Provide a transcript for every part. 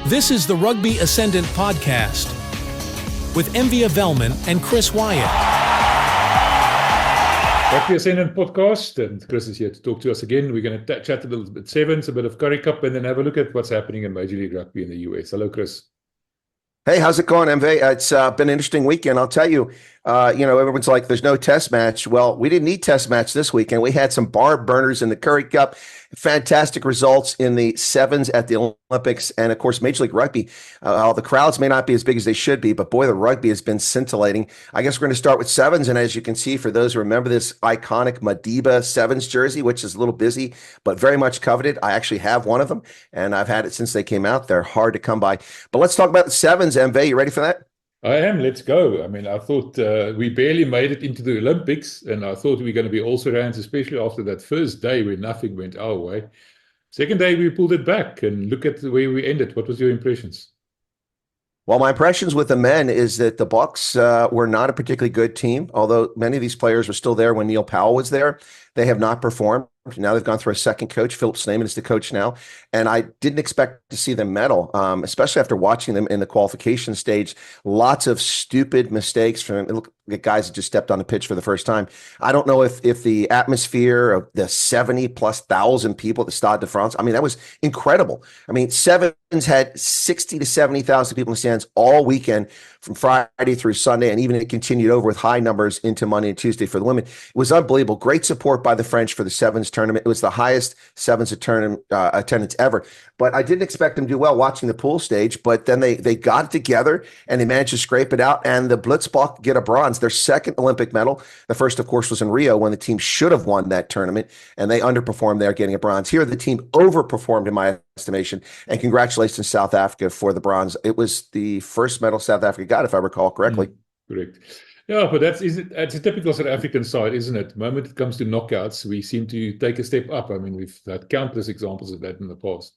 This is the Rugby Ascendant Podcast with Envia Velman and Chris Wyatt. Rugby Ascendant Podcast, and Chris is here to talk to us again. We're going to chat a little bit sevens, a bit of Currie Cup, and then have a look at what's happening in Major League Rugby in the US. Hello, Chris. Hey, how's it going, MV? It's been an interesting weekend. I'll tell you, everyone's like, there's no test match. Well, we didn't need test match this weekend. We had some bar burners in the Currie Cup, fantastic results in the sevens at the Olympics, and of course, Major League Rugby. The crowds may not be as big as they should be, but boy, the rugby has been scintillating. I guess we're going to start with sevens, and as you can see, for those who remember this iconic Madiba sevens jersey, which is a little busy, but very much coveted. I actually have one of them, and I've had it since they came out. They're hard to come by. But let's talk about the sevens, MV. You ready for that? I am. Let's go. I mean, I thought we barely made it into the Olympics, and I thought we were going to be also rounds, especially after that first day where nothing went our way. Second day, we pulled it back, and look at the way we ended. What was your impressions? Well, my impressions with the men is that the Bucks were not a particularly good team, although many of these players were still there when Neil Powell was there. They have not performed. Now they've gone through a second coach. Philip Snyman is the coach now. And I didn't expect to see them medal, especially after watching them in the qualification stage. Lots of stupid mistakes from guys that just stepped on the pitch for the first time. I don't know if the atmosphere of the 70,000+ people at the Stade de France, I mean, that was incredible. I mean, sevens had 60 to 70,000 people in the stands all weekend from Friday through Sunday, and even it continued over with high numbers into Monday and Tuesday for the women. It was unbelievable. Great support by the French for the sevens tournament. It was the highest sevens attendance ever. But I didn't expect them to do well watching the pool stage, but then they got it together and they managed to scrape it out, and the Blitzbokke get a bronze, their second Olympic medal. The first, of course, was in Rio when the team should have won that tournament, and they underperformed there, getting a bronze. Here, the team overperformed in my estimation, and congratulations South Africa for the bronze. It was the first medal South Africa got, if I recall correctly. Correct. Yeah, but that's a typical South African side, isn't it? The moment it comes to knockouts, we seem to take a step up. I mean, we've had countless examples of that in the past.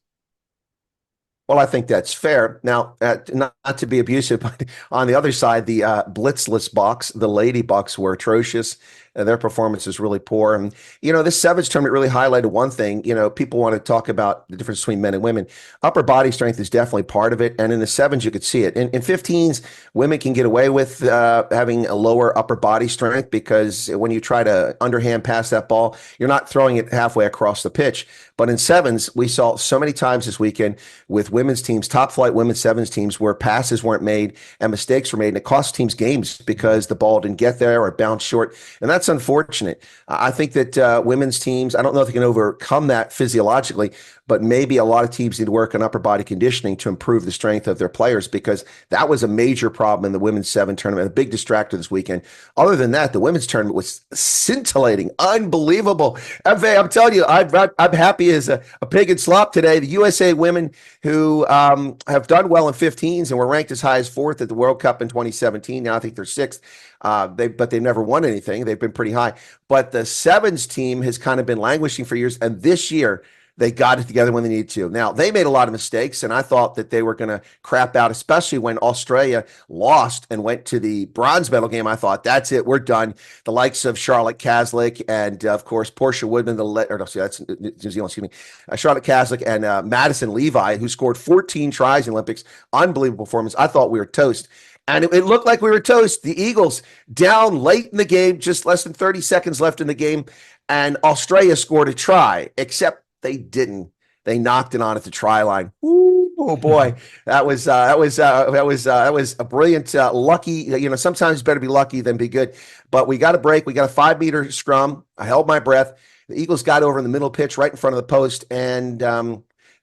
Well, I think that's fair. Now, not to be abusive, but on the other side, the Blitzboks, the Lady Bucks, were atrocious. Their performance is really poor. And, this sevens tournament really highlighted one thing. People want to talk about the difference between men and women. Upper body strength is definitely part of it. And in the sevens, you could see it. In 15s, women can get away with having a lower upper body strength because when you try to underhand pass that ball, you're not throwing it halfway across the pitch. But in sevens, we saw so many times this weekend with women's teams, top flight women's sevens teams, where passes weren't made and mistakes were made. And it cost teams games because the ball didn't get there or bounced short. And that's unfortunate. I think that women's teams, I don't know if they can overcome that physiologically, but maybe a lot of teams need to work on upper body conditioning to improve the strength of their players, because that was a major problem in the women's seven tournament, a big distractor this weekend. Other than that, the women's tournament was scintillating, unbelievable. I'm telling you, I'm happy as a pig in slop today. The USA women who have done well in 15s and were ranked as high as 4th at the World Cup in 2017. Now I think they're 6th. But they've never won anything. They've been pretty high. But the sevens team has kind of been languishing for years, and this year they got it together when they needed to. Now, they made a lot of mistakes, and I thought that they were going to crap out, especially when Australia lost and went to the bronze medal game. I thought, that's it, we're done. The likes of Charlotte Caslick and, of course, Portia Woodman, that's New Zealand, Charlotte Caslick and Madison Levi, who scored 14 tries in the Olympics. Unbelievable performance. I thought we were toast. And it looked like we were toast. The Eagles down late in the game, just less than 30 seconds left in the game, and Australia scored a try, except they didn't. They knocked it on at the try line. Ooh, oh boy, that was a brilliant, lucky. Sometimes it's better be lucky than be good. But we got a break. We got a 5-meter scrum. I held my breath. The Eagles got over in the middle pitch, right in front of the post, and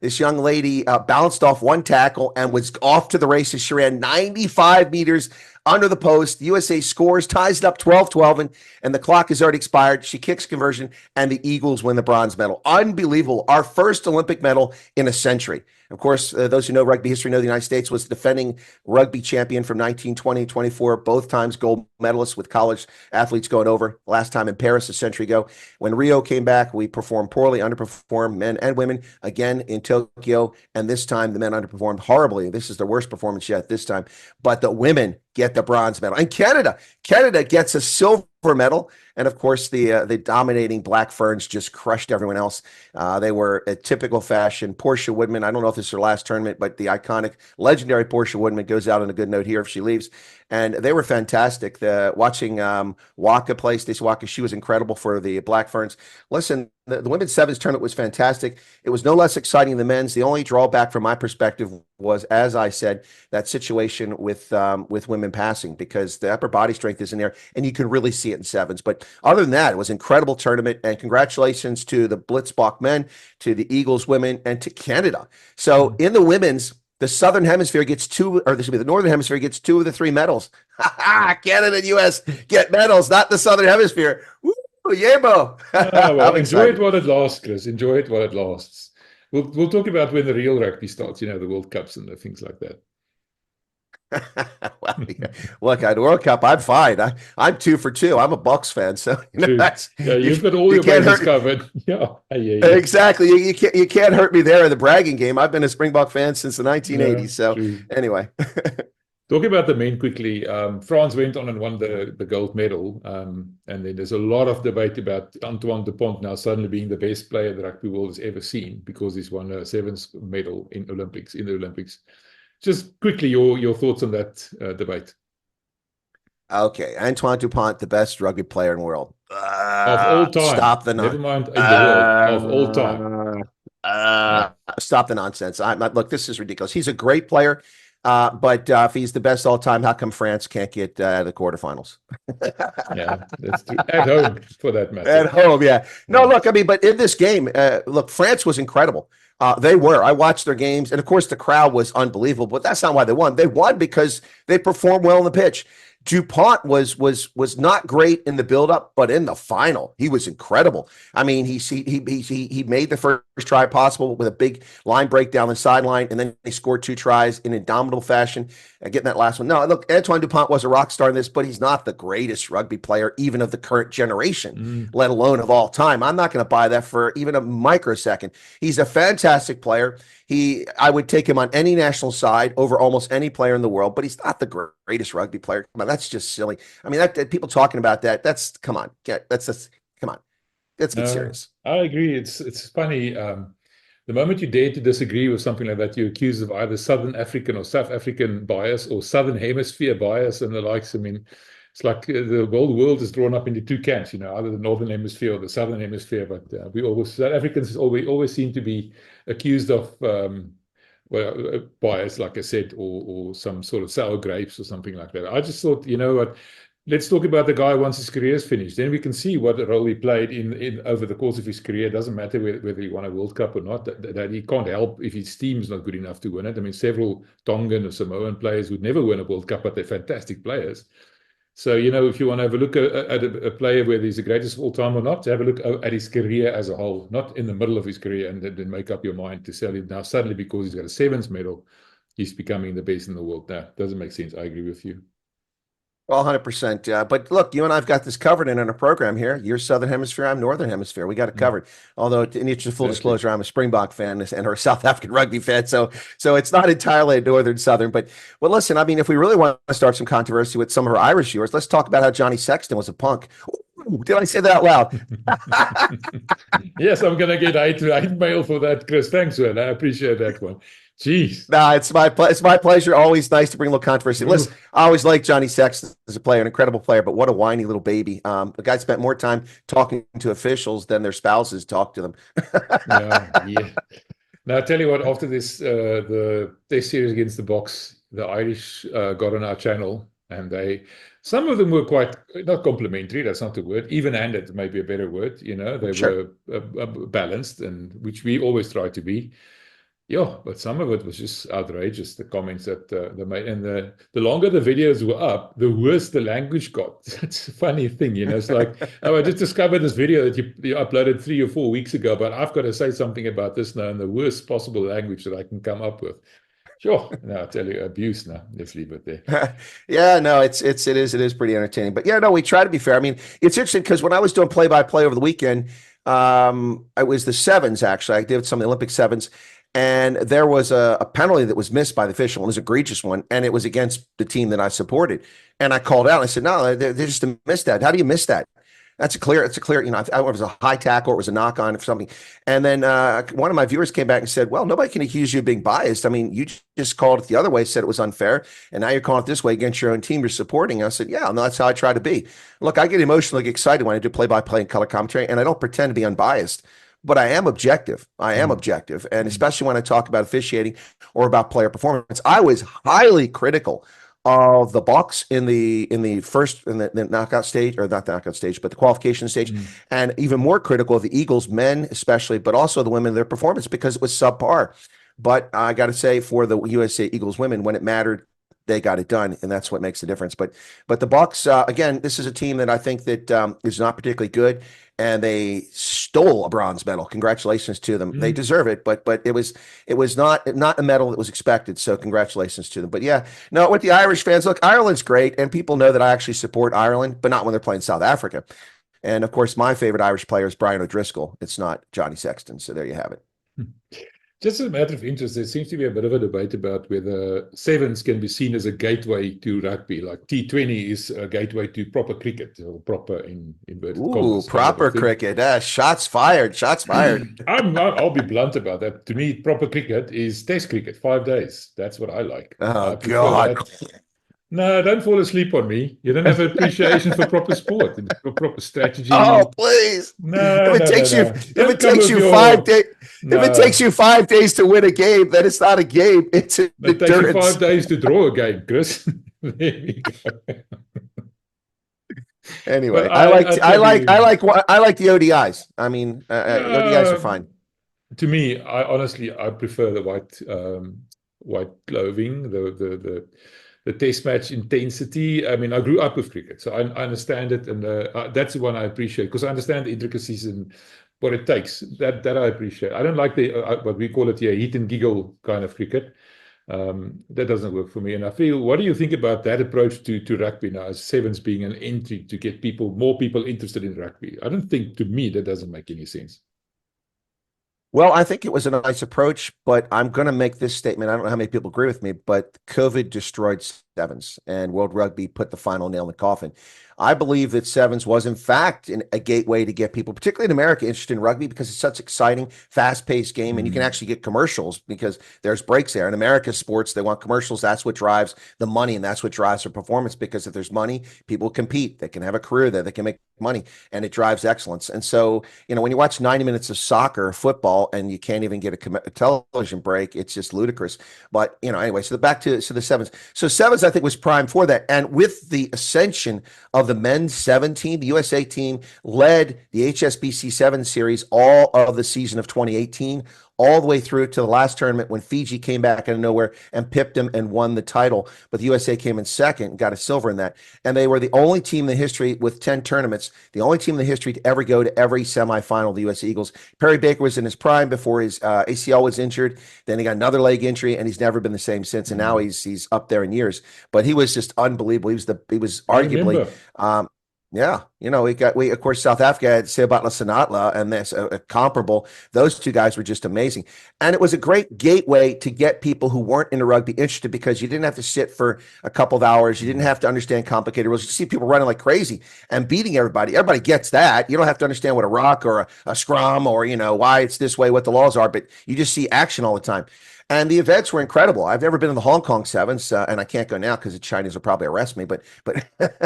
this young lady bounced off one tackle and was off to the races. She ran 95 meters under the post. The USA scores, ties it up 12-12, and the clock has already expired. She kicks conversion, and the Eagles win the bronze medal. Unbelievable. Our first Olympic medal in a century. Of course, those who know rugby history know the United States was the defending rugby champion from 1920 24, both times gold medalists with college athletes going over. Last time in Paris a century ago. When Rio came back, we performed poorly, underperformed, men and women, again in Tokyo, and this time the men underperformed horribly. This is their worst performance yet this time. But the women get the bronze medal. And Canada gets a silver medal. And of course, the dominating Black Ferns just crushed everyone else. They were a typical fashion. Portia Woodman, I don't know if this is her last tournament, but the iconic, legendary Portia Woodman goes out on a good note here if she leaves. And they were fantastic. Watching Waka play, Stacey Waka, she was incredible for the Black Ferns. Listen, the women's sevens tournament was fantastic. It was no less exciting than the men's. The only drawback from my perspective was, as I said, that situation with women passing, because the upper body strength isn't there, and you can really see it in sevens. But other than that, it was an incredible tournament, and congratulations to the Blitzbokke men, to the Eagles women, and to Canada. So in the women's, the Southern Hemisphere gets the Northern Hemisphere gets 2 of the 3 medals. Canada and U.S. get medals, not the Southern Hemisphere. Woo, yebo. Well, enjoy it while it lasts, Chris. Enjoy it while it lasts. We'll talk about when the real rugby starts, the World Cups and the things like that. Well, yeah. Look, at the World Cup, I'm fine. I'm 2 for 2. I'm a Bucks fan, so you've got all your bases covered. Yeah, exactly. You can't hurt me there in the bragging game. I've been a Springbok fan since the 1980s. So anyway, talking about the men quickly, France went on and won the gold medal, and then there's a lot of debate about Antoine Dupont now suddenly being the best player the rugby world has ever seen because he's won a sevens medal in the Olympics. Just quickly, your thoughts on that debate. Okay, Antoine Dupont, the best rugby player in the world. Of all time. Stop the Never mind in the world. Of all time. Stop the nonsense. Look, this is ridiculous. He's a great player, but if he's the best all time, how come France can't get the quarterfinals? Yeah, that's true. At home, for that matter. At home, yeah. No, look, I mean, but in this game, look, France was incredible. They were. I watched their games, and of course, the crowd was unbelievable. But that's not why they won. They won because they performed well on the pitch. Dupont was not great in the buildup, but in the final, he was incredible. I mean, he made the first try possible with a big line break down the sideline, and then he scored 2 tries in indomitable fashion, getting that last one. No, look, Antoine Dupont was a rock star in this, but he's not the greatest rugby player, even of the current generation, let alone of all time. I'm not going to buy that for even a microsecond. He's a fantastic player. I would take him on any national side over almost any player in the world, but he's not the greatest rugby player. Come on, that's just silly. I mean, that people talking about come on. Come on. Let's get serious. I agree. It's funny. The moment you dare to disagree with something like that, you're accused of either Southern African or South African bias or Southern Hemisphere bias and the likes. I mean, it's like the whole world is drawn up into 2 camps, either the Northern Hemisphere or the Southern Hemisphere. But South Africans always seem to be accused of bias, like I said, or some sort of sour grapes or something like that. I just thought, what? Let's talk about the guy once his career is finished. Then we can see what role he played in over the course of his career. It doesn't matter whether he won a World Cup or not. That he can't help if his team's not good enough to win it. I mean, several Tongan or Samoan players would never win a World Cup, but they're fantastic players. So, if you want to have a look at a player whether he's the greatest of all time or not, have a look at his career as a whole, not in the middle of his career, and then make up your mind to sell him now suddenly because he's got a sevens medal, he's becoming the best in the world. Now, doesn't make sense. I agree with you. Well, 100%. But look, you and I've got this covered in our program here. You're Southern Hemisphere, I'm Northern Hemisphere. We got it covered. Although, in interest of full disclosure, I'm a Springbok fan and a South African rugby fan. So it's not entirely a Northern Southern. But well, listen, I mean, if we really want to start some controversy with some of our Irish viewers, let's talk about how Johnny Sexton was a punk. Ooh, did I say that out loud? Yes, I'm going to get hate mail for that, Chris. Thanks, man. I appreciate that one. Jeez. Nah, it's my pleasure. Always nice to bring a little controversy. Listen, I always liked Johnny Sexton as a player, an incredible player, but what a whiny little baby. The guy spent more time talking to officials than their spouses talked to them. Yeah. Now, I tell you what, after this, the test series against the Boks, the Irish got on our channel, and some of them were quite, not complimentary, that's not the word, even-handed may be a better word, they Sure. were balanced, and which we always try to be. Yeah, but some of it was just outrageous, the comments that they made. And the longer the videos were up, the worse the language got. It's a funny thing, It's like, I just discovered this video that you uploaded 3 or 4 weeks ago, but I've got to say something about this now in the worst possible language that I can come up with. Sure. No, I tell you, abuse now. Let's leave it there. Yeah, no, it is pretty entertaining. But yeah, no, we try to be fair. I mean, it's interesting because when I was doing play-by-play over the weekend, it was the sevens, actually. I did some of the Olympic sevens. And there was a penalty that was missed by the official. It was an egregious one, and it was against the team that I supported. And I called out. I said, "No, they just missed that. How do you miss that? It's a clear. You know, it was a high tackle, or it was a knock on or something." And then one of my viewers came back and said, "Well, nobody can accuse you of being biased. I mean, you just called it the other way, said it was unfair, and now you're calling it this way against your own team you're supporting." I said, "Yeah, no, that's how I try to be. Look, I get emotionally excited when I do play-by-play and color commentary, and I don't pretend to be unbiased." But I am objective. And especially when I talk about officiating or about player performance. I was highly critical of the Bucks in the knockout stage, or not the knockout stage, but the qualification stage, and even more critical of the Eagles men, especially, but also the women, their performance, because it was subpar. But I got to say, for the USA Eagles women, when it mattered, they got it done, and that's what makes the difference. But the Bucks, again, this is a team that I think that is not particularly good, and they stole a bronze medal. Congratulations to them. They deserve it, but it was not a medal that was expected. So congratulations to them. But yeah, no, with the Irish fans, look, Ireland's great, and people know that I actually support Ireland, but not when they're playing South Africa. And of course, my favorite Irish player is Brian O'Driscoll. It's not Johnny Sexton. So there you have it. Just as a matter of interest, there seems to be a bit of a debate about whether sevens can be seen as a gateway to rugby. Like T20 is a gateway to proper cricket, or proper in inverted commas. Proper cricket. Shots fired. I'll be blunt about that. To me, proper cricket is Test cricket, 5 days. That's what I like. Oh, God. No, don't fall asleep on me. You don't have an appreciation for proper sport and for proper strategy. Oh, please. If it takes you 5 days to win a game, then it's not a game. It's an endurance. It takes you 5 days to draw a game, Chris. There we go. Anyway, I like the ODIs. I mean, ODIs are fine. To me, I prefer the white clothing, the test match intensity. I mean, I grew up with cricket, so I understand it, and that's the one I appreciate, because I understand the intricacies and what it takes. That I appreciate. I don't like the what we call it here, hit and giggle kind of cricket. That doesn't work for me. And I feel, what do you think about that approach to rugby now, as sevens being an entry to get more people interested in rugby? I don't think, to me, that doesn't make any sense. Well, I think it was a nice approach, but I'm going to make this statement. I don't know how many people agree with me, but COVID destroyed sevens, and World Rugby put the final nail in the coffin. I believe that sevens was, in fact, a gateway to get people, particularly in America, interested in rugby, because it's such an exciting, fast-paced game, and you can actually get commercials because there's breaks there. In America's sports, they want commercials. That's what drives the money, and that's what drives their performance, because if there's money, people compete. They can have a career there. They can make money, and it drives excellence. And so, when you watch 90 minutes of soccer, football, and you can't even get a television break, it's just ludicrous. But, anyway, so back to the sevens. So sevens, I think, was primed for that. And with the ascension of the men's 7 team, the USA team led the HSBC 7 series all of the season of 2018, all the way through to the last tournament when Fiji came back out of nowhere and pipped them and won the title. But the USA came in second and got a silver in that. And they were the only team in the history with 10 tournaments, the only team in the history to ever go to every semifinal of the USA Eagles. Perry Baker was in his prime before his ACL was injured. Then he got another leg injury, and he's never been the same since. And now he's up there in years. But he was just unbelievable. He was arguably yeah, we of course, South Africa had Sebatla Sanatla, and that's comparable. Those two guys were just amazing. And it was a great gateway to get people who weren't into rugby interested, because you didn't have to sit for a couple of hours. You didn't have to understand complicated rules. You see people running like crazy and beating everybody. Everybody gets that. You don't have to understand what a ruck or a scrum or, why it's this way, what the laws are, but you just see action all the time. And the events were incredible. I've never been in the Hong Kong sevens, and I can't go now because the Chinese will probably arrest me. But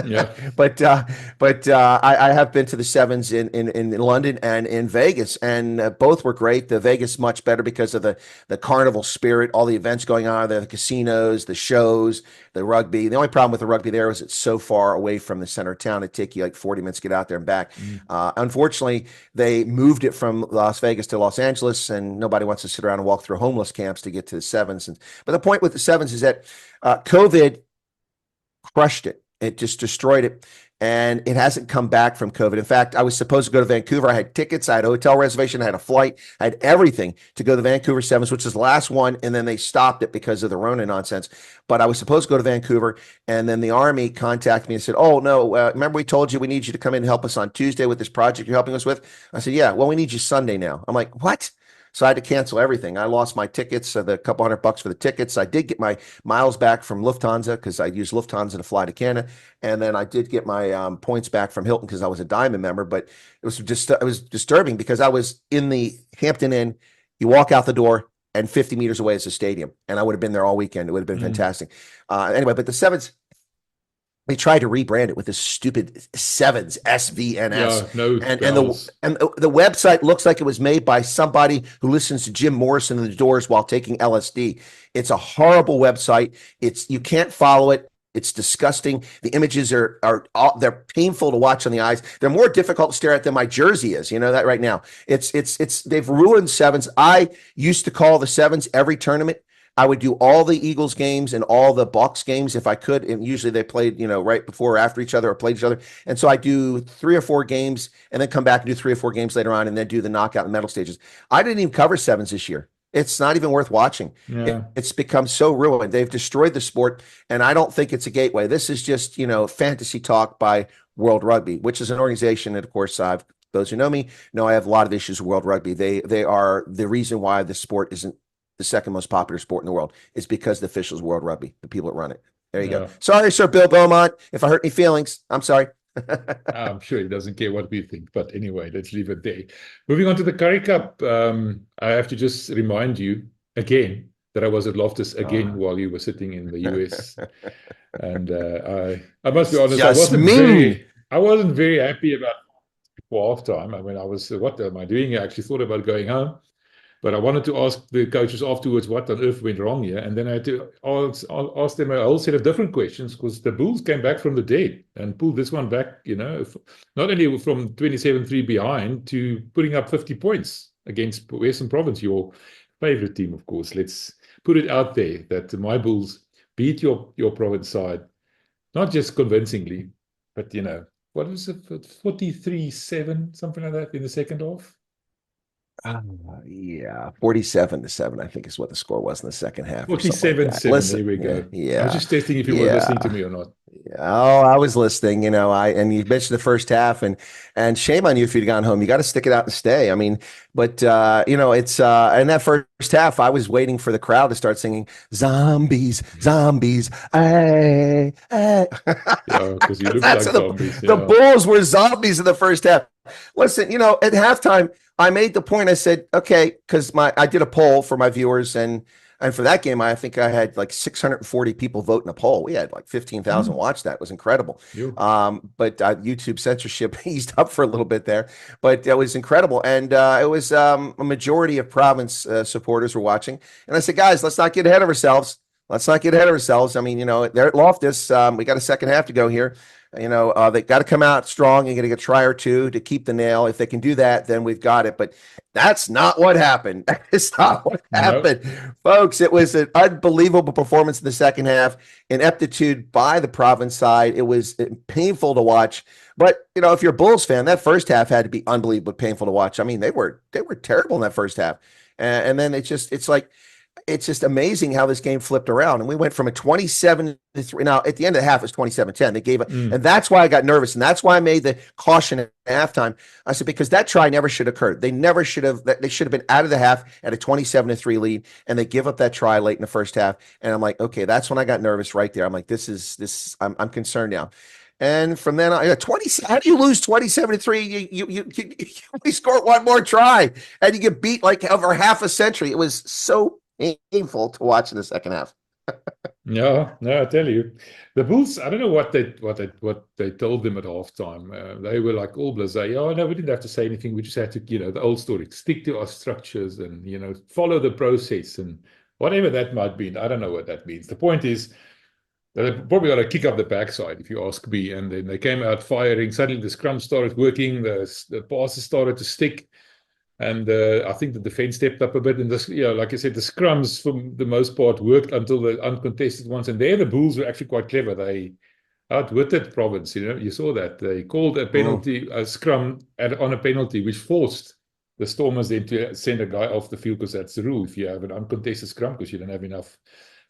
yeah. I have been to the sevens in London and in Vegas, and both were great. The Vegas much better because of the carnival spirit, all the events going on there, the casinos, the shows, the rugby. The only problem with the rugby there was it's so far away from the center of town. It'd take you like 40 minutes to get out there and back. Unfortunately, they moved it from Las Vegas to Los Angeles, and nobody wants to sit around and walk through homeless camps to get to the sevens. But the point with the sevens is that COVID crushed it. It just destroyed it. And it hasn't come back from COVID. In fact, I was supposed to go to Vancouver. I had tickets. I had a hotel reservation. I had a flight. I had everything to go to the Vancouver Sevens, which is the last one. And then they stopped it because of the Rona nonsense. But I was supposed to go to Vancouver. And then the Army contacted me and said, "Oh, no, remember we told you we need you to come in and help us on Tuesday with this project you're helping us with?" I said, "Yeah, well, we need you Sunday now." I'm like, "What?" So I had to cancel everything. I lost my tickets, the couple $100 for the tickets. I did get my miles back from Lufthansa because I used Lufthansa to fly to Canada. And then I did get my points back from Hilton because I was a Diamond member. But it was disturbing because I was in the Hampton Inn. You walk out the door and 50 meters away is the stadium. And I would have been there all weekend. It would have been fantastic. Anyway, but the Sevens, they tried to rebrand it with this stupid Sevens, SVNS. Yeah, and the website looks like it was made by somebody who listens to Jim Morrison and the Doors while taking LSD. It's a horrible website. You can't follow it. It's disgusting. The images they're painful to watch on the eyes. They're more difficult to stare at than my jersey is. You know that right now. They've ruined Sevens. I used to call the Sevens every tournament. I would do all the Eagles games and all the Bucks games if I could. And usually they played, right before or after each other or played each other. And so I do 3 or 4 games and then come back and do 3 or 4 games later on and then do the knockout and medal stages. I didn't even cover Sevens this year. It's not even worth watching. Yeah. It's become so ruined. They've destroyed the sport. And I don't think it's a gateway. This is just, fantasy talk by World Rugby, which is an organization. And of course, those who know me know I have a lot of issues with World Rugby. They are the reason why the sport isn't the second most popular sport in the world. Is because the officials World Rugby, the people that run it. There you go. Sorry, Sir Bill Beaumont, if I hurt any feelings. I'm sorry. I'm sure he doesn't care what we think. But anyway, let's leave it there. Moving on to the Currie Cup, I have to just remind you again that I was at Loftus again while you were sitting in the US. And I must be honest, I wasn't very happy about before halftime. I mean, I was, what am I doing? I actually thought about going home. But I wanted to ask the coaches afterwards what on earth went wrong here. And then I had to ask them a whole set of different questions because the Bulls came back from the dead and pulled this one back, not only from 27-3 behind to putting up 50 points against Western Province, your favorite team, of course. Let's put it out there that my Bulls beat your province side, not just convincingly, but, what was it, 43-7, something like that in the second half? 47-7, I think is what the score was in the second half. 47-7. There we go. I was just testing if you were listening to me or not. Oh, I was listening. And you mentioned the first half, and shame on you if you'd gone home. You got to stick it out and stay. I mean, but it's in that first half, I was waiting for the crowd to start singing "Zombies, zombies, hey, hey." Because you look like zombies. The Bulls were zombies in the first half. Listen, at halftime, I made the point. I said, okay, because I did a poll for my viewers, and for that game, I think I had like 640 people vote in a poll. We had like 15,000 watch that. It was incredible. But YouTube censorship eased up for a little bit there, but it was incredible. And it was a majority of province supporters were watching. And I said, guys, let's not get ahead of ourselves. I mean, they're at Loftus. We got a second half to go here. They got to come out strong and get a try or two to keep the nail. If they can do that, then we've got it. But that's not what happened. It's not what happened, folks. It was an unbelievable performance in the second half, ineptitude by the province side. It was painful to watch. But if you're a Bulls fan, that first half had to be unbelievably painful to watch. I mean, they were terrible in that first half, and then it's just amazing how this game flipped around. And we went from a 27-3. Now, at the end of the half, it was 27-10. They gave it. And that's why I got nervous. And that's why I made the caution at halftime. I said, because that try never should have occurred. They should have been out of the half at a 27-3 lead. And they give up that try late in the first half. And I'm like, okay, that's when I got nervous right there. I'm like, I'm concerned now. And from then on, how do you lose 27-3? You only score one more try and you get beat like over half a century. It was so painful to watch in the second half. No, I tell you, the Bulls. I don't know what they told them at halftime. They were like all blasé. Oh no, we didn't have to say anything. We just had to, the old story, stick to our structures and follow the process and whatever that might mean. I don't know what that means. The point is that they probably got to kick up the backside, if you ask me. And then they came out firing. Suddenly the scrum started working. The passes started to stick. And I think the defense stepped up a bit. And like I said, the scrums, for the most part, worked until the uncontested ones. And there, the Bulls were actually quite clever. They outwitted Province. You saw that. They called a penalty, a scrum on a penalty, which forced the Stormers then to send a guy off the field, because that's the rule. If you have an uncontested scrum, because you don't have enough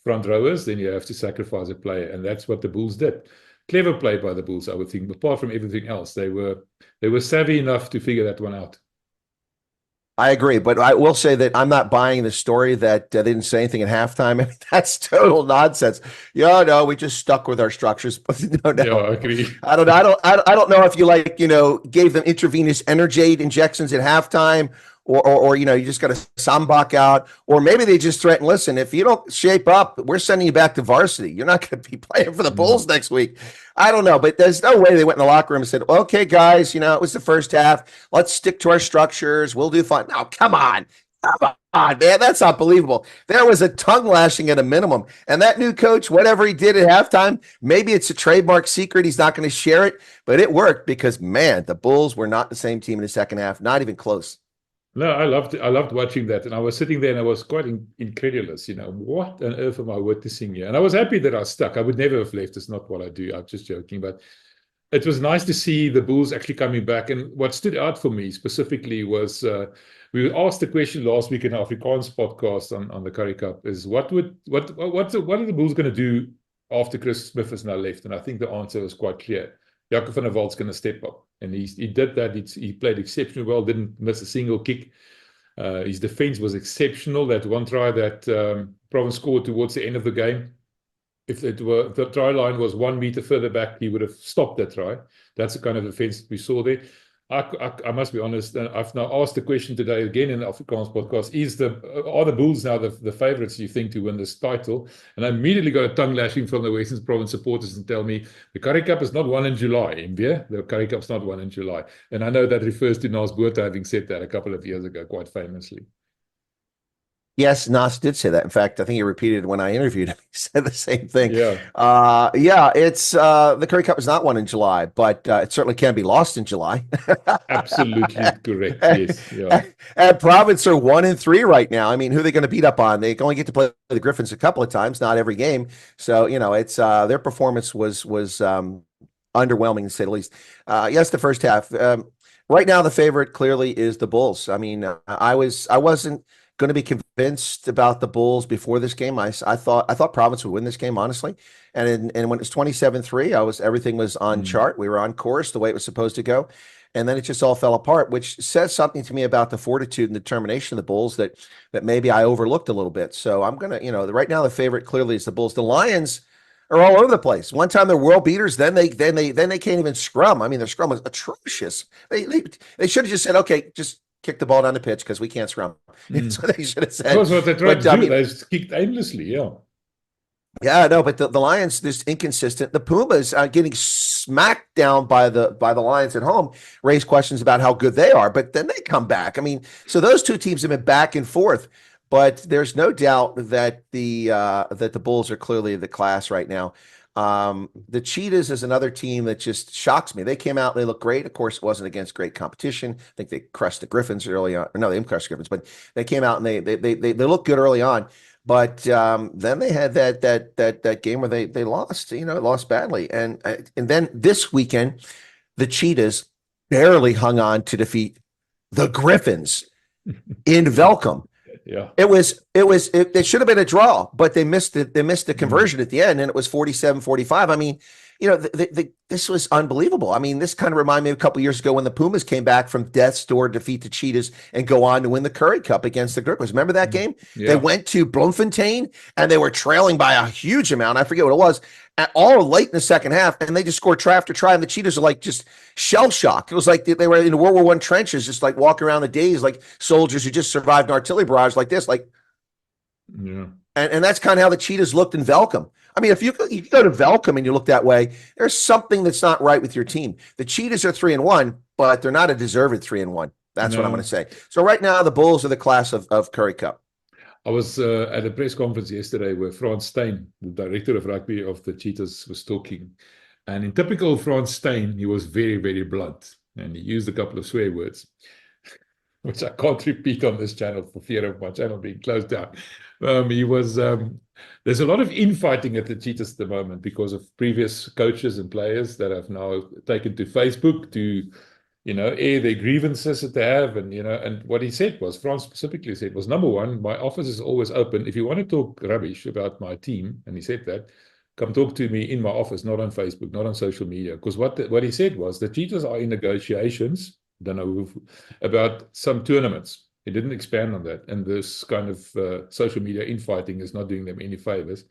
front rowers, then you have to sacrifice a player. And that's what the Bulls did. Clever play by the Bulls, I would think. Apart from everything else, they were savvy enough to figure that one out. I agree, but I will say that I'm not buying the story that they didn't say anything at halftime. I mean, that's total nonsense. Yeah, no, we just stuck with our structures. No, Yeah, no. I agree. I don't know if you gave them intravenous energy injections at halftime, or you just got a Sambach out, or maybe they just threatened, listen, if you don't shape up, we're sending you back to varsity. You're not going to be playing for the Bulls next week. I don't know, but there's no way they went in the locker room and said, okay, guys, it was the first half. Let's stick to our structures. We'll do fine. No, come on. Come on, man. That's unbelievable. There was a tongue lashing at a minimum. And that new coach, whatever he did at halftime, maybe it's a trademark secret. He's not going to share it, but it worked because, man, the Bulls were not the same team in the second half, not even close. No, I loved watching that, and I was sitting there and I was quite incredulous. What on earth am I witnessing here? And I was happy that I stuck. I would never have left. It's not what I do. I'm just joking, but it was nice to see the Bulls actually coming back. And what stood out for me specifically was we were asked the question last week in our Afrikaans podcast on the Currie Cup is what are the Bulls going to do after Chris Smith has now left? And I think the answer was quite clear. Jaco van der Wald's going to step up. And he did that. He played exceptionally well, didn't miss a single kick. His defense was exceptional. That one try that Province scored towards the end of the game, if the try line was 1 meter further back, he would have stopped that try. That's the kind of defense we saw there. I must be honest, and I've now asked the question today again in the Afrikaans podcast, are the Bulls now the favourites, you think, to win this title? And I immediately got a tongue lashing from the Western Province supporters and tell me the Currie Cup is not won in July, MBA. The Currie Cup's not won in July. And I know that refers to Nas Botha having said that a couple of years ago, quite famously. Yes, Nas did say that. In fact, I think he repeated it when I interviewed him. He said the same thing. Yeah. It's the Currie Cup is not won in July, but it certainly can be lost in July. Absolutely correct. Yes. Yeah. And Province are 1-3 right now. I mean, who are they going to beat up on? They only get to play the Griffins a couple of times, not every game. So it's their performance was underwhelming to say the least. Yes, the first half. Right now, the favorite clearly is the Bulls. I mean, I wasn't going to be convinced about the Bulls before this game. I thought Province would win this game, honestly. And when it was 27-3, everything was on chart. We were on course the way it was supposed to go. And then it just all fell apart, which says something to me about the fortitude and determination of the Bulls that maybe I overlooked a little bit. So I'm going to, right now the favorite clearly is the Bulls. The Lions are all over the place. One time they're world beaters, then they can't even scrum. I mean, their scrum was atrocious. They should have just said, okay, just kick the ball down the pitch because we can't scrum. That's what they should have said. That's what they tried to do. They kicked aimlessly, yeah. Yeah, no, but the Lions just inconsistent. The Pumas getting smacked down by the Lions at home raise questions about how good they are, but then they come back. I mean, so those two teams have been back and forth, but there's no doubt that the Bulls are clearly the class right now. The Cheetahs is another team that just shocks me. They came out, they look great. Of course, it wasn't against great competition. I think they crushed the Griffins early on. No, they didn't crush the Griffins, but they came out and they looked good early on. But then they had that game where they lost, lost badly. And then this weekend, the Cheetahs barely hung on to defeat the Griffins in Velcom. Yeah, it should have been a draw, but they missed the conversion at the end, and it was 47-45. I mean, this was unbelievable. I mean, this kind of reminded me of a couple of years ago when the Pumas came back from death's door, defeat the Cheetahs, and go on to win the Currie Cup against the Griffins. Remember that game? Yeah. They went to Bloemfontein, and they were trailing by a huge amount. I forget what it was. All late in the second half, and they just scored try after try, and the Cheetahs are like just shell-shocked. It was like they were in World War I trenches, just like walking around the days like soldiers who just survived an artillery barrage like this. Yeah. And that's kind of how the Cheetahs looked in Velcom. I mean, if you go to Velcom and you look that way, there's something that's not right with your team. The Cheetahs are 3-1, but they're not a deserved 3-1. That's what I'm going to say. So right now, the Bulls are the class of Currie Cup. I was at a press conference yesterday where Frans Steyn, the director of rugby of the Cheetahs, was talking. And in typical Frans Steyn, he was very, very blunt. And he used a couple of swear words, which I can't repeat on this channel for fear of my channel being closed down. There's a lot of infighting at the Cheetahs at the moment because of previous coaches and players that have now taken to Facebook to air their grievances that they have. And what he said was, Frans specifically said, was number one, my office is always open. If you want to talk rubbish about my team, and he said that, come talk to me in my office, not on Facebook, not on social media. Because what he said was, the Cheetahs are in negotiations, don't know, about some tournaments. He didn't expand on that. And this kind of social media infighting is not doing them any favors.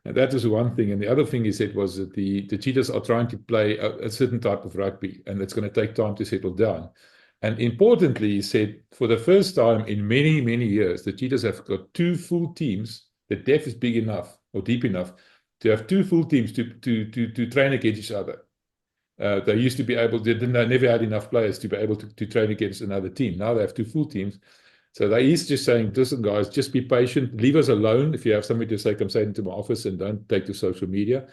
And that is one thing. And the other thing he said was that the Cheetahs are trying to play a certain type of rugby, and it's going to take time to settle down. And importantly, he said, for the first time in many, many years, the Cheetahs have got 2 full teams. The depth is big enough or deep enough to have 2 full teams to train against each other. They used to be able to, they never had enough players to be able to train against another team. Now they have 2 full teams. So he's just saying, listen, guys, just be patient. Leave us alone. If you have something to say, come say it into my office and don't take to social media.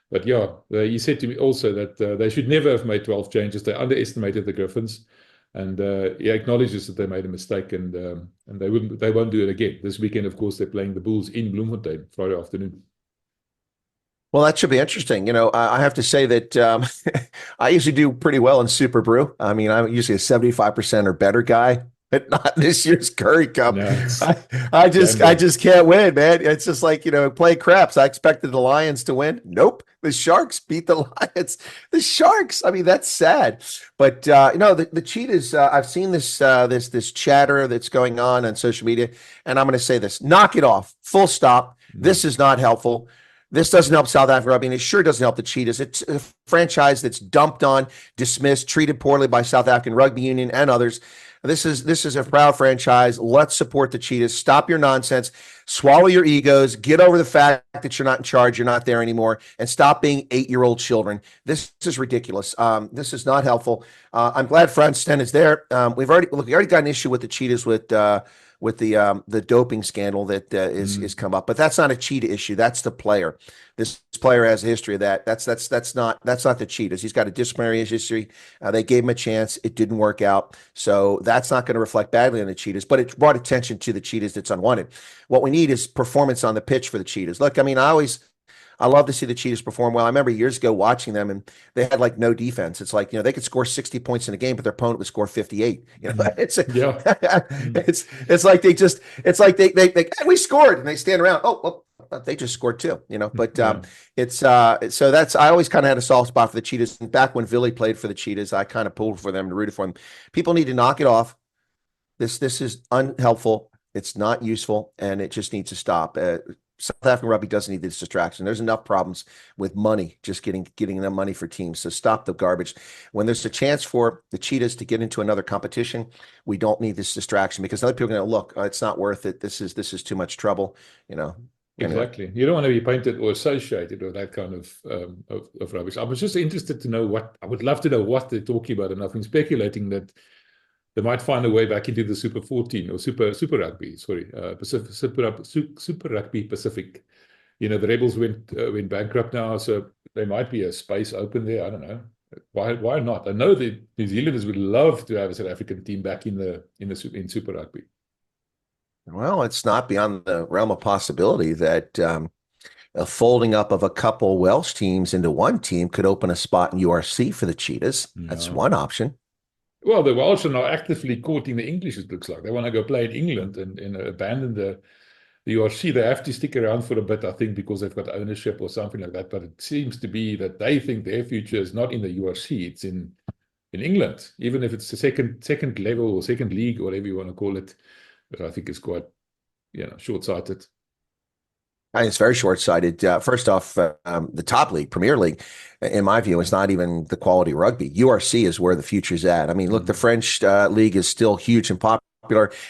But yeah, he said to me also that they should never have made 12 changes. They underestimated the Griffins. And he acknowledges that they made a mistake, and they won't do it again. This weekend, of course, they're playing the Bulls in Bloemfontein, Friday afternoon. Well, that should be interesting. You know, I have to say that I usually do pretty well in Super Brew. I mean, I'm usually a 75% or better guy, but not this year's Currie Cup. No, I just can't win, man. It's just like, you know, play craps. I expected the Lions to win. Nope. The Sharks beat the Lions. The Sharks. I mean, that's sad. But you know, the Cheetahs. I've seen this chatter that's going on social media, and I'm going to say this: knock it off. Full stop. This is not helpful. This doesn't help South African rugby, and it sure doesn't help the Cheetahs. It's a franchise that's dumped on, dismissed, treated poorly by South African Rugby Union and others. This is a proud franchise. Let's support the Cheetahs. Stop your nonsense. Swallow your egos. Get over the fact that you're not in charge. You're not there anymore. And stop being 8-year-old children. This is ridiculous. This is not helpful. I'm glad Fransten is there. We already got an issue with the Cheetahs with the doping scandal that is come up, but that's not a Cheetah issue. That's the player. This player has a history of that. That's not the Cheetahs. He's got a disciplinary history. They gave him a chance. It didn't work out. So that's not going to reflect badly on the Cheetahs, but it brought attention to the Cheetahs that's unwanted. What we need is performance on the pitch for the Cheetahs. Look, I mean, I love to see the Cheetahs perform well. I remember years ago watching them, and they had like no defense. It's like, you know, they could score 60 points in a game, but their opponent would score 58. You know, it's like they we scored, and they stand around. Oh, well, they just scored too. You know, but so that's, I always kind of had a soft spot for the Cheetahs. And back when Billy played for the Cheetahs, I kind of pulled for them and rooted for them. People need to knock it off. This is unhelpful. It's not useful, and it just needs to stop. South African rugby doesn't need this distraction. There's enough problems with money, just getting them money for teams. So stop the garbage. When there's a chance for the Cheetahs to get into another competition, we don't need this distraction, because other people are going to look, it's not worth it. This is too much trouble. You know. Exactly. You don't want to be painted or associated with that kind of rubbish. I was just interested to know I would love to know what they're talking about, and I've been speculating that they might find a way back into the Super 14 or Super Rugby. Sorry, Super Rugby Pacific. You know, the Rebels went bankrupt now, so there might be a space open there. I don't know. Why not? I know the New Zealanders would love to have a South African team back in Super Rugby. Well, it's not beyond the realm of possibility that a folding up of a couple Welsh teams into one team could open a spot in URC for the Cheetahs. No. That's one option. Well, the Welsh are now actively courting the English, it looks like. They want to go play in England and abandon the URC. They have to stick around for a bit, I think, because they've got ownership or something like that. But it seems to be that they think their future is not in the URC. It's in England, even if it's the second level or second league, or whatever you want to call it. But I think it's quite, short-sighted. I think it's very short-sighted. First off, the top league, Premier League, in my view, is not even the quality rugby. URC is where the future's at. I mean, look, the French league is still huge and popular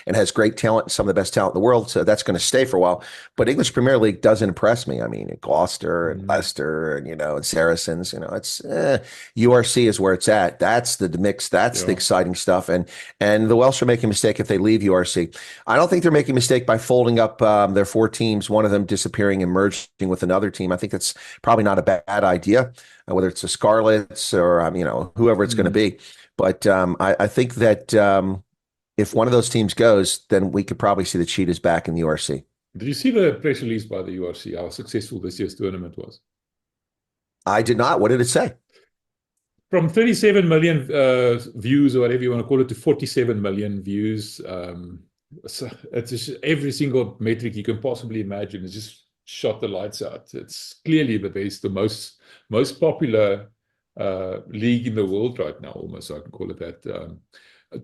and has great talent, some of the best talent in the world. So that's going to stay for a while. But English Premier League doesn't impress me. I mean, Gloucester and Leicester and, and Saracens, it's URC is where it's at. That's the mix. That's the exciting stuff. And the Welsh are making a mistake if they leave URC. I don't think they're making a mistake by folding up their 4 teams, one of them disappearing and merging with another team. I think that's probably not a bad idea, whether it's the Scarlets or, whoever it's going to be. But I think that if one of those teams goes, then we could probably see the Cheetahs back in the URC. Did you see the press release by the URC, how successful this year's tournament was? I did not. What did it say? From 37 million views, or whatever you want to call it, to 47 million views. So it's just every single metric you can possibly imagine. It's just shot the lights out. It's clearly the best, the most popular league in the world right now, almost, I can call it that.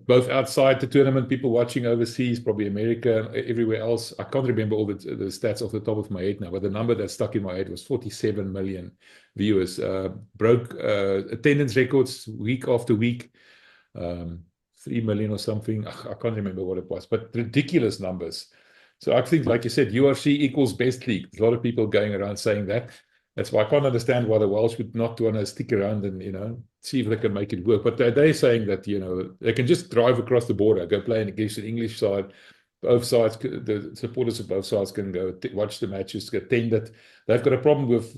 both outside the tournament, people watching overseas, probably America and everywhere else. I can't remember all the stats off the top of my head now, but the number that stuck in my head was 47 million viewers. Broke attendance records week after week. 3 million or something. I can't remember what it was, but ridiculous numbers. So I think, like you said, URC equals best league. There's a lot of people going around saying that. That's why I can't understand why the Welsh would not want to stick around and, see if they can make it work. But they're saying that, they can just drive across the border, go play against an English side. Both sides, the supporters of both sides can go watch the matches, attend it. They've got a problem with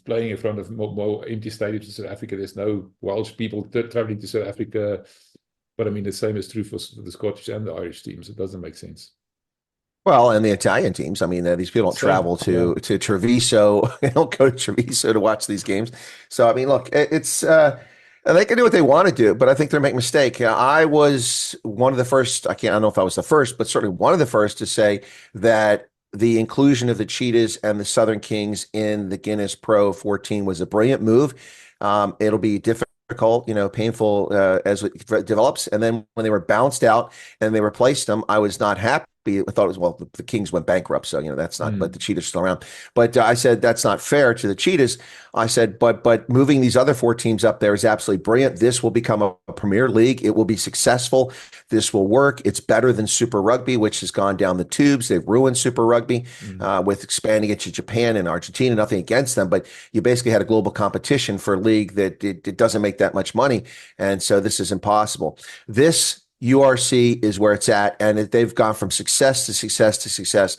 playing in front of more empty stadiums in South Africa. There's no Welsh people traveling to South Africa. But I mean, the same is true for the Scottish and the Irish teams. It doesn't make sense. Well, and the Italian teams. I mean, these people don't travel to Treviso. They don't go to Treviso to watch these games. So, I mean, look, it's they can do what they want to do, but I think they're making a mistake. I was one of the first. I don't know if I was the first, but certainly one of the first to say that the inclusion of the Cheetahs and the Southern Kings in the Guinness Pro 14 was a brilliant move. It'll be difficult, painful as it develops. And then when they were bounced out and they replaced them, I was not happy. I thought it was, the Kings went bankrupt. So, that's not, but the Cheetahs are still around. But I said, that's not fair to the Cheetahs. I said, but moving these other 4 teams up there is absolutely brilliant. This will become a premier league. It will be successful. This will work. It's better than Super Rugby, which has gone down the tubes. They've ruined Super Rugby with expanding it to Japan and Argentina. Nothing against them, but you basically had a global competition for a league that it doesn't make that much money. And so this is impossible. This URC is where it's at, and they've gone from success to success to success.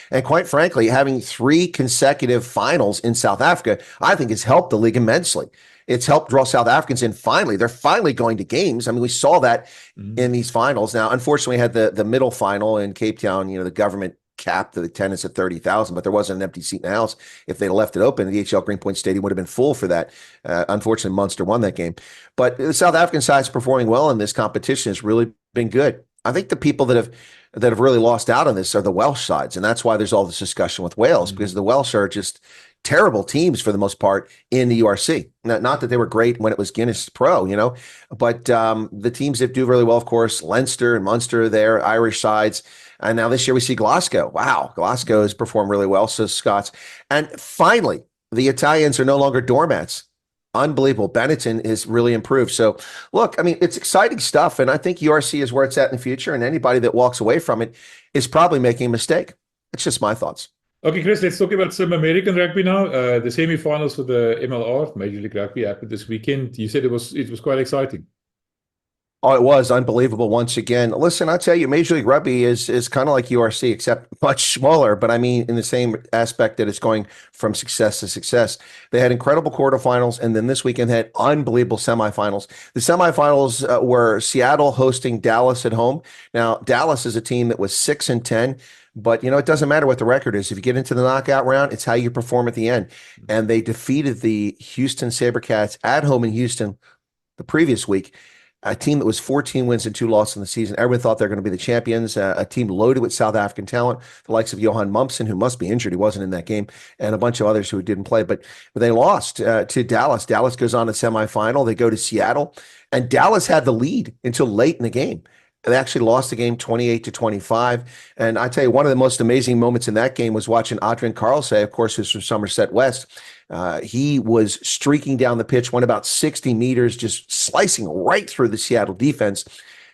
And quite frankly, having 3 consecutive finals in South Africa, I think has helped the league immensely. It's helped draw South Africans in finally. They're finally going to games. I mean, we saw that in these finals. Now, unfortunately, we had the middle final in Cape Town. The government capped the attendance at 30,000, but there wasn't an empty seat in the house. If they'd left it open, the HL Greenpoint Stadium would have been full for that. Unfortunately, Munster won that game. But the South African side is performing well in this competition. Has really been good. I think the people that have really lost out on this are the Welsh sides, and that's why there's all this discussion with Wales, because the Welsh are just terrible teams for the most part in the URC. Not that they were great when it was Guinness Pro, but the teams that do really well, of course, Leinster and Munster, their Irish sides. And now this year we see Glasgow. Wow, Glasgow has performed really well, so Scots. And finally, the Italians are no longer doormats. Unbelievable. Benetton is really improved. So look, I mean, it's exciting stuff. And I think URC is where it's at in the future. And anybody that walks away from it is probably making a mistake. It's just my thoughts. Okay, Chris, let's talk about some American rugby now. The semi-finals for the MLR, Major League Rugby, happened this weekend. You said it was quite exciting. Oh, it was unbelievable once again. Listen, I'll tell you, Major League Rugby is kind of like URC, except much smaller. But I mean, in the same aspect that it's going from success to success. They had incredible quarterfinals, and then this weekend they had unbelievable semifinals. The semifinals were Seattle hosting Dallas at home. Now, Dallas is a team that was 6-10. But, it doesn't matter what the record is. If you get into the knockout round, it's how you perform at the end. And they defeated the Houston SaberCats at home in Houston the previous week, a team that was 14 wins and 2 losses in the season. Everyone thought they were going to be the champions, a team loaded with South African talent, the likes of Johan Mumpson, who must be injured. He wasn't in that game, and a bunch of others who didn't play. But they lost to Dallas. Dallas goes on to semifinal. They go to Seattle, and Dallas had the lead until late in the game. They actually lost the game 28-25. And I tell you, one of the most amazing moments in that game was watching Adrian Carlsay, of course, who's from Somerset West. He was streaking down the pitch, went about 60 meters, just slicing right through the Seattle defense.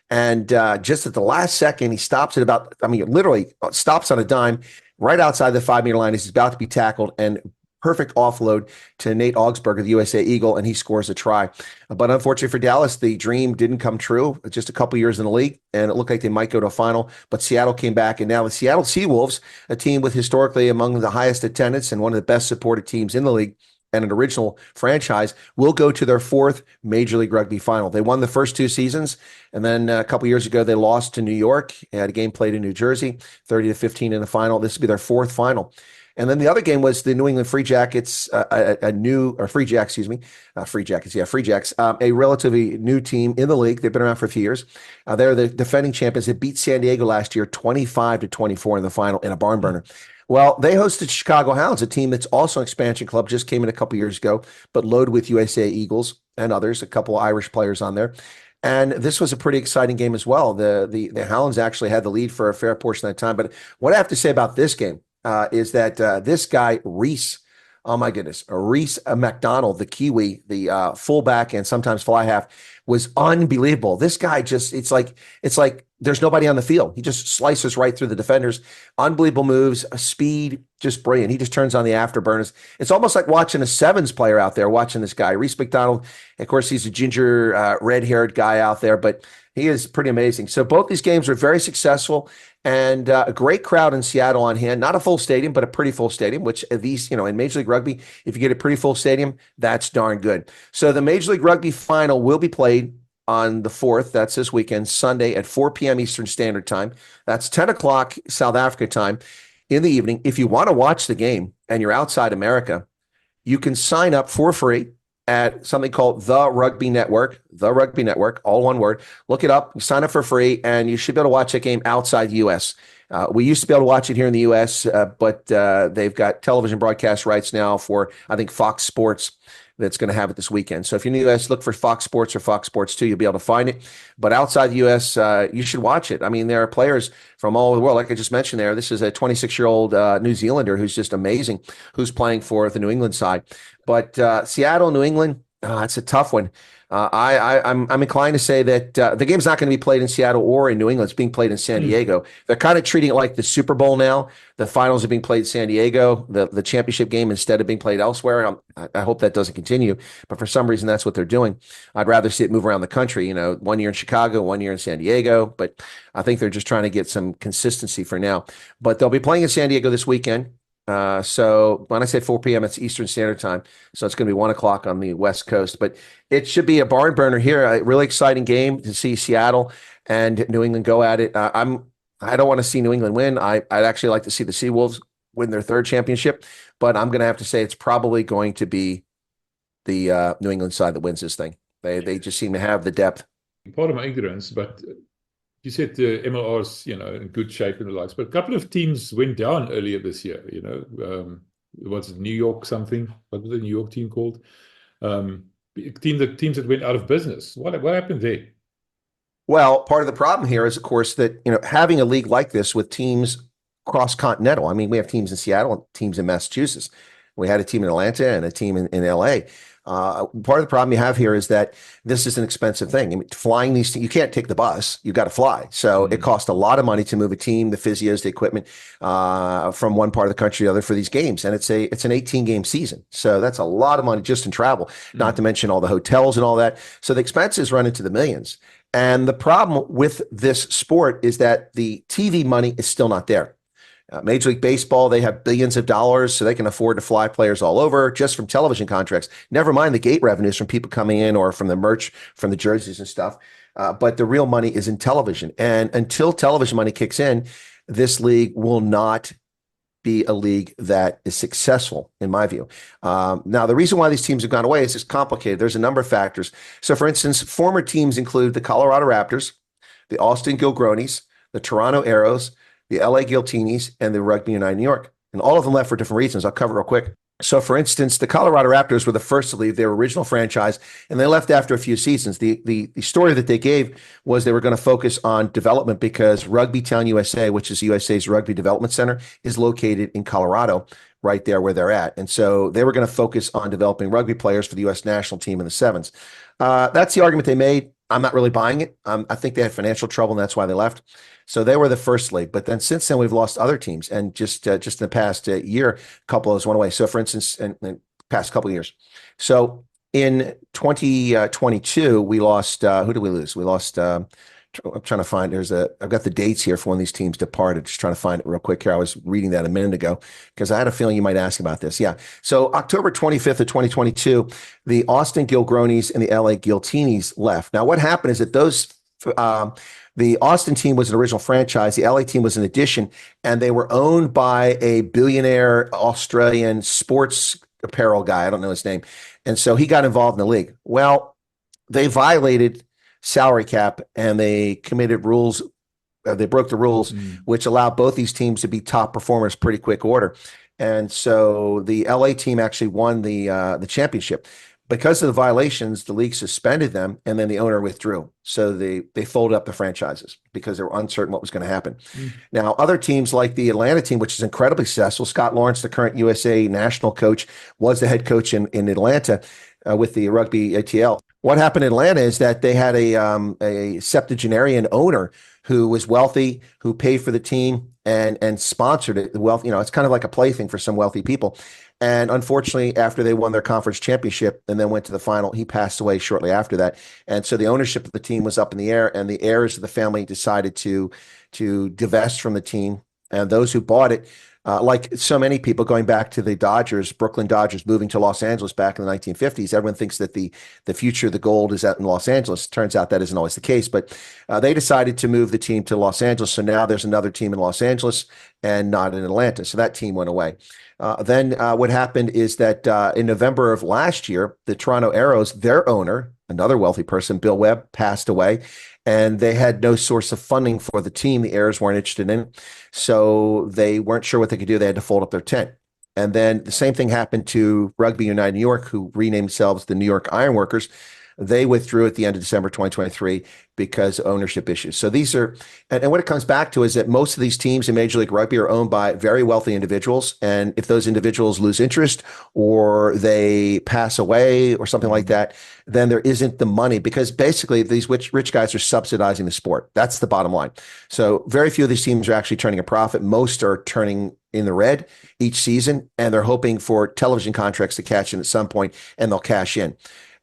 And just at the last second, he stops at literally stops on a dime right outside the 5-meter line. He's about to be tackled, and perfect offload to Nate Augsburg of the USA Eagle, and he scores a try. But unfortunately for Dallas, the dream didn't come true. Just a couple years in the league, and it looked like they might go to a final. But Seattle came back, and now the Seattle Seawolves, a team with historically among the highest attendance and one of the best supported teams in the league, and an original franchise, will go to their 4th Major League Rugby final. They won the first 2 seasons, and then a couple years ago, they lost to New York. They had a game played in New Jersey, 30-15 in the final. This will be their 4th final. And then the other game was the New England Free Jackets, Free Jacks, a relatively new team in the league. They've been around for a few years. They're the defending champions. They beat San Diego last year, 25-24 in the final in a barn burner. Well, they hosted Chicago Hounds, a team that's also an expansion club, just came in a couple years ago, but loaded with USA Eagles and others, a couple of Irish players on there. And this was a pretty exciting game as well. The Hounds actually had the lead for a fair portion of the time. But what I have to say about this game is that this guy, Reese, oh my goodness, Reese McDonald, the Kiwi, the fullback and sometimes fly half, was unbelievable. This guy just, it's like there's nobody on the field. He just slices right through the defenders. Unbelievable moves, speed, just brilliant. He just turns on the afterburners. It's almost like watching a sevens player out there, watching this guy, Reese McDonald. Of course, he's a ginger, red-haired guy out there, but he is pretty amazing. So both these games were very successful, and a great crowd in Seattle on hand. Not a full stadium, but a pretty full stadium, which these, in Major League Rugby, if you get a pretty full stadium, that's darn good. So the Major League Rugby final will be played on the 4th. That's this weekend, Sunday at 4 p.m. Eastern Standard Time. That's 10 o'clock South Africa time in the evening. If you want to watch the game and you're outside America, you can sign up for free at something called The Rugby Network, all one word. Look it up, sign up for free, and you should be able to watch that game outside the U.S. We used to be able to watch it here in the U.S., but they've got television broadcast rights now for, I think, Fox Sports that's going to have it this weekend. So if you're in the U.S., look for Fox Sports or Fox Sports 2. You'll be able to find it. But outside the U.S., you should watch it. I mean, there are players from all over the world. Like I just mentioned there, this is a 26-year-old New Zealander who's just amazing, who's playing for the New England side. But Seattle, New England, it's a tough one. I'm inclined to say that the game's not going to be played in Seattle or in New England. It's being played in San Diego. They're kind of treating it like the Super Bowl now. The finals are being played in San Diego, the championship game instead of being played elsewhere. I hope that doesn't continue, but for some reason that's what they're doing. I'd rather see it move around the country. 1 year in Chicago, 1 year in San Diego, but I think they're just trying to get some consistency for now. But they'll be playing in San Diego this weekend. So when I say 4 p.m., it's Eastern Standard Time. So it's going to be 1 o'clock on the West Coast, but it should be a barn burner here. A really exciting game to see Seattle and New England go at it. I don't want to see New England win. I'd actually like to see the Seawolves win their 3rd championship, but I'm going to have to say it's probably going to be the New England side that wins this thing. They just seem to have the depth. Part of my ignorance, but you said the MLR's, in good shape and the likes, but a couple of teams went down earlier this year, was it New York something? What was the New York team called? Teams that went out of business. What happened there? Well, part of the problem here is, of course, that, having a league like this with teams cross-continental. I mean, we have teams in Seattle and teams in Massachusetts. We had a team in Atlanta and a team in LA. Part of the problem you have here is that this is an expensive thing. I mean, flying these, you can't take the bus. You got to fly. So it costs a lot of money to move a team, the physios, the equipment, from one part of the country to the other for these games. And it's an 18-game season. So that's a lot of money just in travel, not to mention all the hotels and all that. So the expenses run into the millions. And the problem with this sport is that the TV money is still not there. Major League Baseball, they have billions of dollars, so they can afford to fly players all over just from television contracts. Never mind the gate revenues from people coming in or from the merch, from the jerseys and stuff. But the real money is in television. And until television money kicks in, this league will not be a league that is successful, in my view. Now, the reason why these teams have gone away is it's complicated. There's a number of factors. So, for instance, former teams include the Colorado Raptors, the Austin Gilgronis, the Toronto Arrows, the LA Guiltinis, and the Rugby United New York. And all of them left for different reasons. I'll cover real quick. So, for instance, the Colorado Raptors were the first to leave their original franchise, and they left after a few seasons. The story that they gave was they were going to focus on development because Rugby Town USA, which is USA's Rugby Development Center, is located in Colorado, right there where they're at. And so they were going to focus on developing rugby players for the U.S. national team in the sevens. That's the argument they made. I'm not really buying it. I think they had financial trouble, and that's why they left. So they were the first league. But then since then, we've lost other teams. And just in the past year, a couple of those went away. So, for instance, in the past couple of years. So in 2022, we lost, who did we lose? We lost, I'm trying to find, I've got the dates here for when these teams departed. Just trying to find it real quick here. I was reading that a minute ago because I had a feeling you might ask about this. Yeah. So October 25th of 2022, the Austin Gilgronis and the LA Guiltinis left. Now, what happened is that the Austin team was an original franchise. The LA team was an addition, and they were owned by a billionaire Australian sports apparel guy. I don't know his name. And so he got involved in the league. Well, they violated salary cap and they committed rules. They broke the rules, which allowed both these teams to be top performers pretty quick order. And so the LA team actually won the championship. because of the violations, the league suspended them, and then the owner withdrew. So they folded up the franchises because they were uncertain what was going to happen. Now, other teams like the Atlanta team, which is incredibly successful, Scott Lawrence, the current USA national coach, was the head coach in Atlanta with the Rugby ATL. What happened in Atlanta is that they had a septuagenarian owner who was wealthy, who paid for the team and sponsored it. The wealth, it's kind of like a plaything for some wealthy people. And unfortunately, after they won their conference championship and then went to the final, he passed away shortly after that. And so the ownership of the team was up in the air, and the heirs of the family decided to divest from the team. And those who bought it, like so many people going back to the Dodgers, Brooklyn Dodgers moving to Los Angeles back in the 1950s, everyone thinks that the future of the gold is out in Los Angeles. Turns out that isn't always the case, but they decided to move the team to Los Angeles. So now there's another team in Los Angeles and not in Atlanta. So that team went away. Then what happened is that in November of last year, the Toronto Arrows, their owner, another wealthy person, Bill Webb, passed away, and they had no source of funding for the team. The heirs weren't interested in it, so they weren't sure what they could do. They had to fold up their tent. And then the same thing happened to Rugby United New York, who renamed themselves the New York Ironworkers. They withdrew at the end of December 2023 because of ownership issues. So these are, and what it comes back to is that most of these teams in Major League Rugby are owned by very wealthy individuals. And if those individuals lose interest or they pass away or something like that, then there isn't the money, because basically these rich guys are subsidizing the sport. That's the bottom line. So very few of these teams are actually turning a profit. Most are turning in the red each season, and they're hoping for television contracts to catch in at some point, and they'll cash in.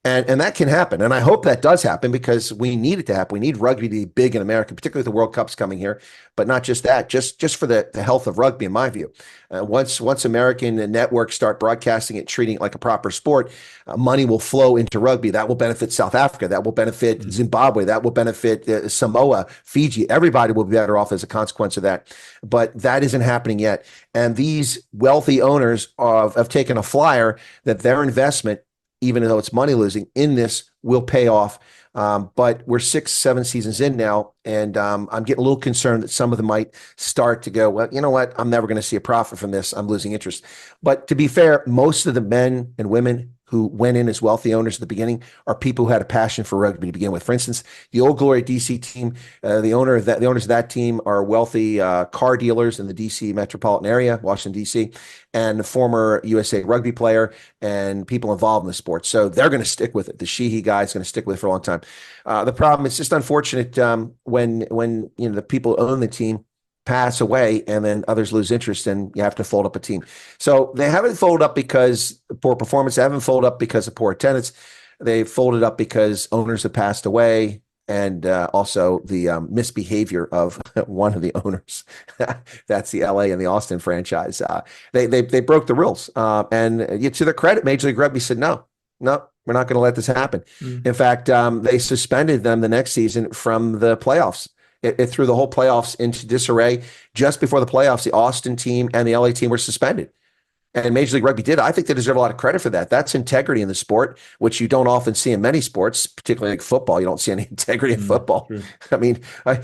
And that can happen. And I hope that does happen, because we need it to happen. We need rugby to be big in America, particularly with the World Cups coming here. But not just that, just for the health of rugby, in my view. Once American networks start broadcasting it, treating it like a proper sport, money will flow into rugby. That will benefit South Africa. That will benefit Zimbabwe. That will benefit Samoa, Fiji. Everybody will be better off as a consequence of that. But that isn't happening yet. And these wealthy owners have taken a flyer that their investment, even though it's money losing in this, will pay off. But we're 6-7 seasons in now, and I'm getting a little concerned that some of them might start to go, well, you know what? I'm never going to see a profit from this. I'm losing interest. But to be fair, most of the men and women who went in as wealthy owners at the beginning are people who had a passion for rugby to begin with. For instance, the Old Glory DC team, the owners of that team are wealthy car dealers in the DC metropolitan area, Washington, DC, and the former USA Rugby player and people involved in the sport. So they're going to stick with it. The Sheehy guy is going to stick with it for a long time. The problem, it's just unfortunate when the people who own the team pass away and then others lose interest, and you have to fold up a team. So they haven't folded up because of poor performance. They haven't folded up because of poor attendance. They folded up because owners have passed away, and also the misbehavior of one of the owners. That's the LA and the Austin franchise. They broke the rules. And to their credit, Major League Rugby said, no, we're not going to let this happen. In fact, they suspended them the next season from the playoffs. It threw the whole playoffs into disarray. Just before the playoffs, the Austin team and the LA team were suspended. And Major League Rugby did. I think they deserve a lot of credit for that. That's integrity in the sport, which you don't often see in many sports, particularly like football. You don't see any integrity in football. True. I mean,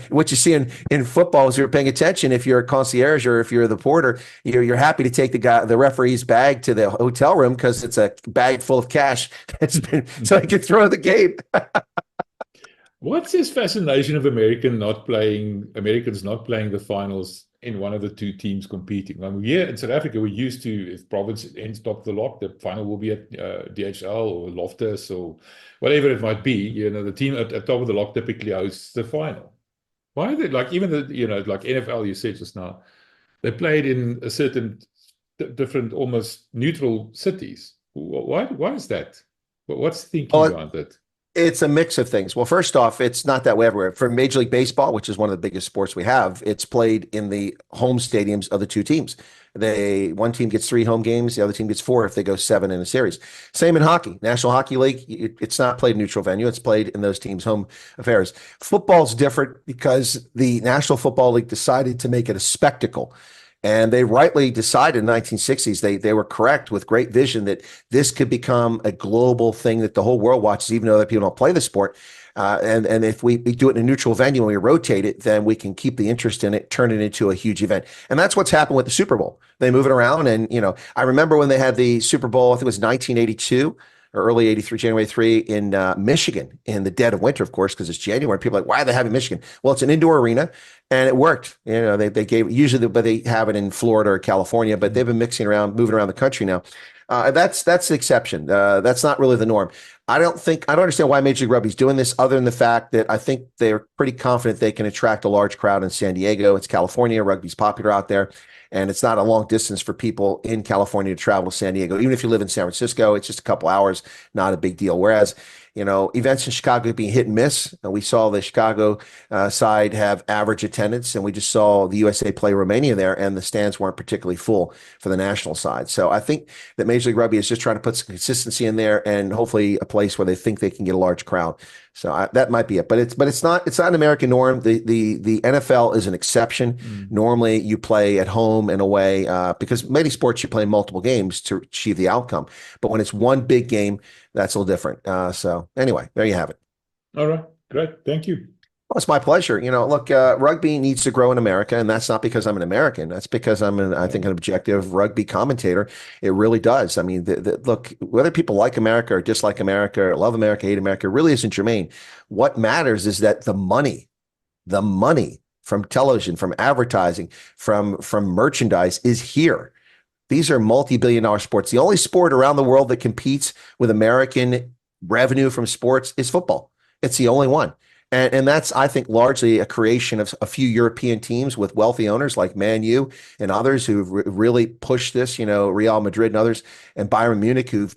what you see in football is, you're paying attention. If you're a concierge or if you're the porter, you're happy to take the referee's bag to the hotel room because it's a bag full of cash that's been so he can throw the game. What's this fascination of Americans not playing the finals in one of the two teams competing? I mean, here in South Africa, we're used to, if Province ends top of the lock, the final will be at DHL or Loftus or whatever it might be. The team at top of the lock typically hosts the final. Why are they, like, even like NFL, you said just now, they played in a certain different, almost neutral cities. Why is that? What's the thinking behind that? It's a mix of things. Well, first off, it's not that way everywhere. For Major League Baseball, which is one of the biggest sports we have, it's played in the home stadiums of the two teams. One team gets 3 home games, the other team gets 4 if they go 7 in a series. Same in hockey. National Hockey League, it's not played in neutral venue. It's played in those teams' home affairs. Football's different because the National Football League decided to make it a spectacle. And they rightly decided in the 1960s, they were correct with great vision that this could become a global thing that the whole world watches, even though other people don't play the sport. And if we do it in a neutral venue and we rotate it, then we can keep the interest in it, turn it into a huge event. And that's what's happened with the Super Bowl. They move it around. And, I remember when they had the Super Bowl, I think it was 1982, or early 83, January 3 in Michigan in the dead of winter, of course, because it's January. People are like, why are they having Michigan? Well, it's an indoor arena and it worked. They gave usually, but they have it in Florida or California, but they've been moving around the country now. That's the exception. That's not really the norm. I don't understand why Major League Rugby is doing this, other than the fact that I think they're pretty confident they can attract a large crowd in San Diego. It's California. Rugby's popular out there. And it's not a long distance for people in California to travel to San Diego. Even if you live in San Francisco, it's just a couple hours, not a big deal. Whereas, events in Chicago being hit and miss. We saw the Chicago side have average attendance, and we just saw the USA play Romania there, and the stands weren't particularly full for the national side. So I think that Major League Rugby is just trying to put some consistency in there, and hopefully a place where they think they can get a large crowd. So that might be it, but it's not an American norm. The NFL is an exception. Normally, you play at home and away because many sports you play multiple games to achieve the outcome. But when it's one big game, that's a little different. So anyway, there you have it. All right, great, thank you. Well, it's my pleasure. Look, rugby needs to grow in America, and that's not because I'm an American. That's because I think, an objective rugby commentator. It really does. I mean, look, whether people like America or dislike America or love America, hate America, really isn't germane. What matters is that the money from television, from advertising, from merchandise is here. These are multi-billion-dollar sports. The only sport around the world that competes with American revenue from sports is football. It's the only one. And that's, I think, largely a creation of a few European teams with wealthy owners like Man U and others who've really pushed this, Real Madrid and others, and Bayern Munich, who've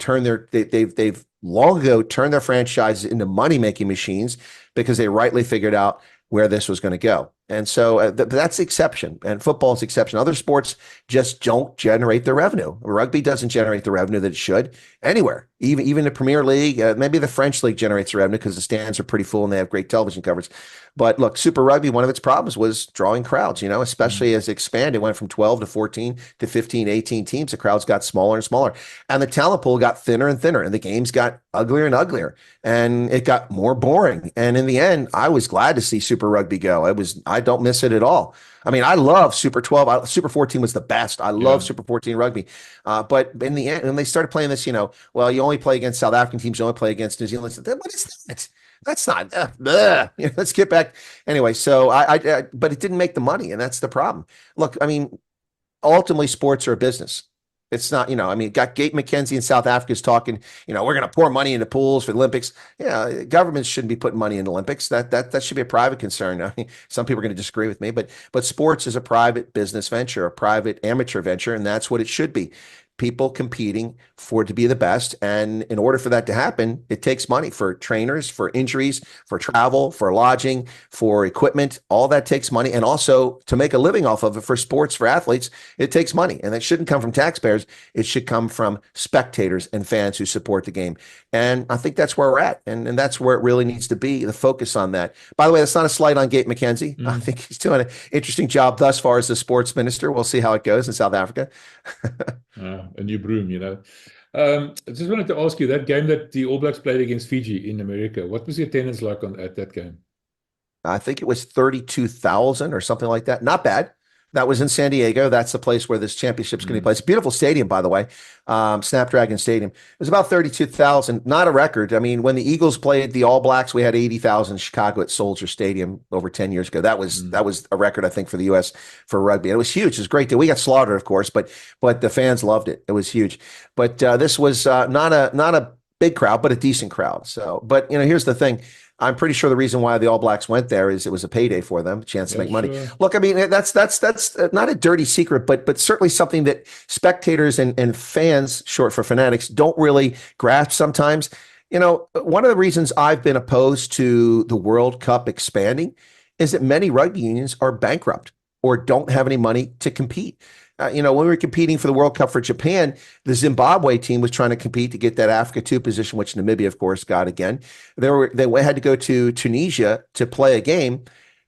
they've long ago turned their franchises into money-making machines because they rightly figured out where this was going to go. And so that's the exception, and football is the exception. Other sports just don't generate the revenue. Rugby doesn't generate the revenue that it should anywhere. Even the Premier League, maybe the French League generates the revenue because the stands are pretty full and they have great television coverage. But look, Super Rugby, one of its problems was drawing crowds, especially as it expanded. It went from 12 to 14 to 15, 18 teams. The crowds got smaller and smaller. And the talent pool got thinner and thinner. And the games got uglier and uglier. And it got more boring. And in the end, I was glad to see Super Rugby go. I don't miss it at all. I mean, I love Super 12. Super 14 was the best. I love Super 14 rugby. But in the end, when they started playing this, well, you only play against South African teams. You only play against New Zealand. What is that? That's not, let's get back. Anyway, so but it didn't make the money, and that's the problem. Look, I mean, ultimately sports are a business. It's not, got Gate McKenzie in South Africa is talking, we're going to pour money into pools for the Olympics. Yeah, governments shouldn't be putting money into Olympics. That should be a private concern. I mean, some people are going to disagree with me, but sports is a private business venture, a private amateur venture, and that's what it should be. People competing to be the best. And in order for that to happen, it takes money for trainers, for injuries, for travel, for lodging, for equipment. All that takes money. And also to make a living off of it for sports, for athletes, it takes money. And that shouldn't come from taxpayers. It should come from spectators and fans who support the game. And I think that's where we're at. And that's where it really needs to be, the focus on that. By the way, that's not a slight on Gate McKenzie. I think he's doing an interesting job thus far as the sports minister. We'll see how it goes in South Africa. A new broom, I just wanted to ask you, that game that the All Blacks played against Fiji in America, what was the attendance like at that game? I think it was 32,000 or something like that. Not bad. That was in San Diego. That's the place where this championship's going to be played. It's a beautiful stadium, by the way, Snapdragon Stadium. It was about 32,000, not a record. I mean, when the Eagles played the All Blacks, we had 80,000 in Chicago at Soldier Stadium over 10 years ago. That was a record, I think, for the U.S. for rugby. And it was huge. It was great. We got slaughtered, of course, but the fans loved it. It was huge. But this was not a big crowd, but a decent crowd. So, but here's the thing. I'm pretty sure the reason why the All Blacks went there is it was a payday for them, a chance to make money. Sure. Look, I mean, that's not a dirty secret, but certainly something that spectators and fans, short for fanatics, don't really grasp sometimes. One of the reasons I've been opposed to the World Cup expanding is that many rugby unions are bankrupt or don't have any money to compete. When we were competing for the World Cup for Japan, the Zimbabwe team was trying to compete to get that Africa 2 position, which Namibia, of course, got again. They had to go to Tunisia to play a game.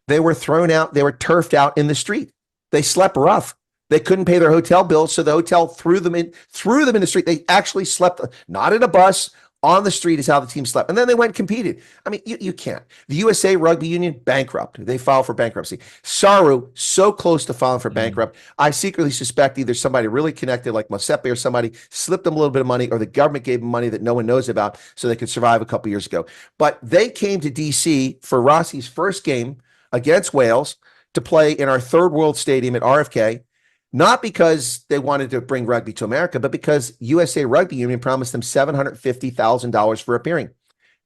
They were thrown out. They were turfed out in the street. They slept rough. They couldn't pay their hotel bills, so the hotel threw them in the street. They actually slept not in a bus, On the street is how the team slept. And then they went and competed. I mean, you can't. The USA Rugby Union, bankrupt. They filed for bankruptcy. Saru, so close to filing for bankrupt. I secretly suspect either somebody really connected like Mosepe or somebody slipped them a little bit of money, or the government gave them money that no one knows about so they could survive a couple years ago. But they came to D.C. for Rossi's first game against Wales to play in our third world stadium at RFK. Not because they wanted to bring rugby to America, but because USA Rugby Union promised them $750,000 for appearing.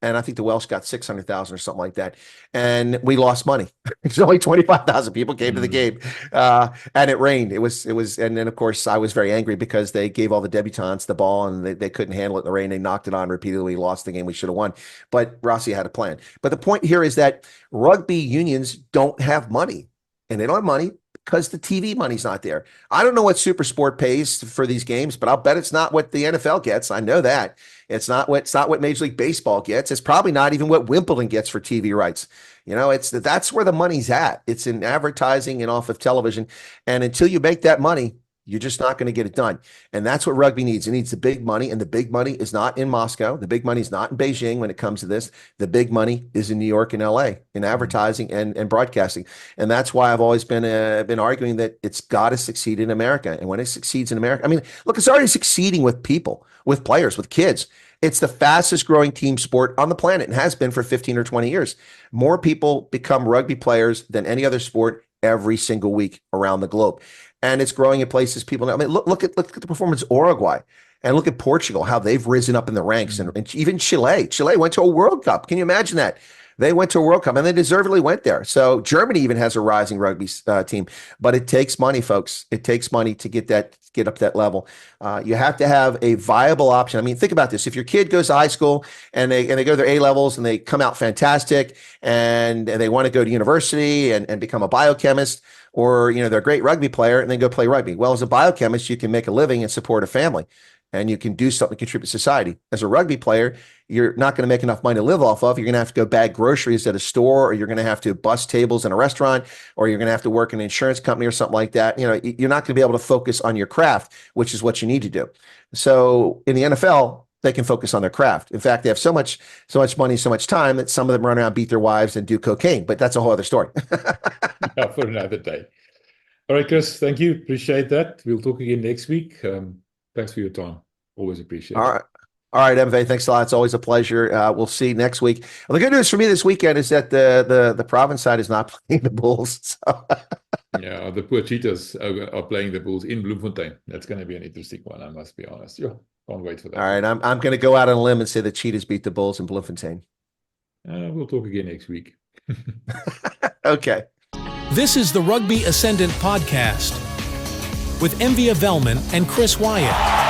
And I think the Welsh got 600,000 or something like that. And we lost money. There's only 25,000 people came to the game. And it rained. It was, and then of course I was very angry because they gave all the debutantes the ball and they couldn't handle it in the rain. They knocked it on repeatedly, lost the game. We should have won. But Rossi had a plan. But the point here is that rugby unions don't have money, and they don't have money because the TV money's not there. I don't know what Super Sport pays for these games, but I'll bet it's not what the NFL gets. I know that. It's not what Major League Baseball gets. It's probably not even what Wimbledon gets for TV rights. You know, that's where the money's at. It's in advertising and off of television. And until you make that money, you're just not going to get it done. And that's what rugby needs. It needs the big money, and the big money is not in Moscow. The big money is not in Beijing when it comes to this. The big money is in New York and LA in advertising and broadcasting. And that's why I've always been arguing that it's got to succeed in America. And when it succeeds in America, I mean, look, it's already succeeding with people, with players, with kids. It's the fastest growing team sport on the planet and has been for 15 or 20 years. More people become rugby players than any other sport every single week around the globe. And it's growing in places people know. I mean, look at the performance of Uruguay, and look at Portugal, how they've risen up in the ranks, and even Chile. Chile went to a World Cup. Can you imagine that? They went to a World Cup, and they deservedly went there. So Germany even has a rising rugby team, but it takes money, folks. It takes money to get up to that level. You have to have a viable option. I mean, think about this: if your kid goes to high school and they go to their A levels and they come out fantastic, and they want to go to university and become a biochemist, or they're a great rugby player and then go play rugby. Well, as a biochemist, you can make a living and support a family, and you can do something to contribute to society. As a rugby player, you're not going to make enough money to live off of. You're going to have to go bag groceries at a store, or you're going to have to bus tables in a restaurant, or you're going to have to work in an insurance company or something like that. You're not going to be able to focus on your craft, which is what you need to do. So in the NFL, they can focus on their craft. In fact, they have so much money, so much time that some of them run around, beat their wives, and do cocaine. But that's a whole other story. Yeah, for another day. All right, Chris, thank you. Appreciate that. We'll talk again next week. Thanks for your time. Always appreciate it. All right, MV, thanks a lot. It's always a pleasure. We'll see you next week. Well, the good news for me this weekend is that the province side is not playing the Bulls. So. Yeah, the poor Cheetahs are playing the Bulls in Bloemfontein. That's going to be an interesting one, I must be honest. Yeah, can't wait for that. All right, I'm going to go out on a limb and say the Cheetahs beat the Bulls in Bloemfontein. We'll talk again next week. Okay. This is the Rugby Ascendant Podcast with Envia Velman and Chris Wyatt.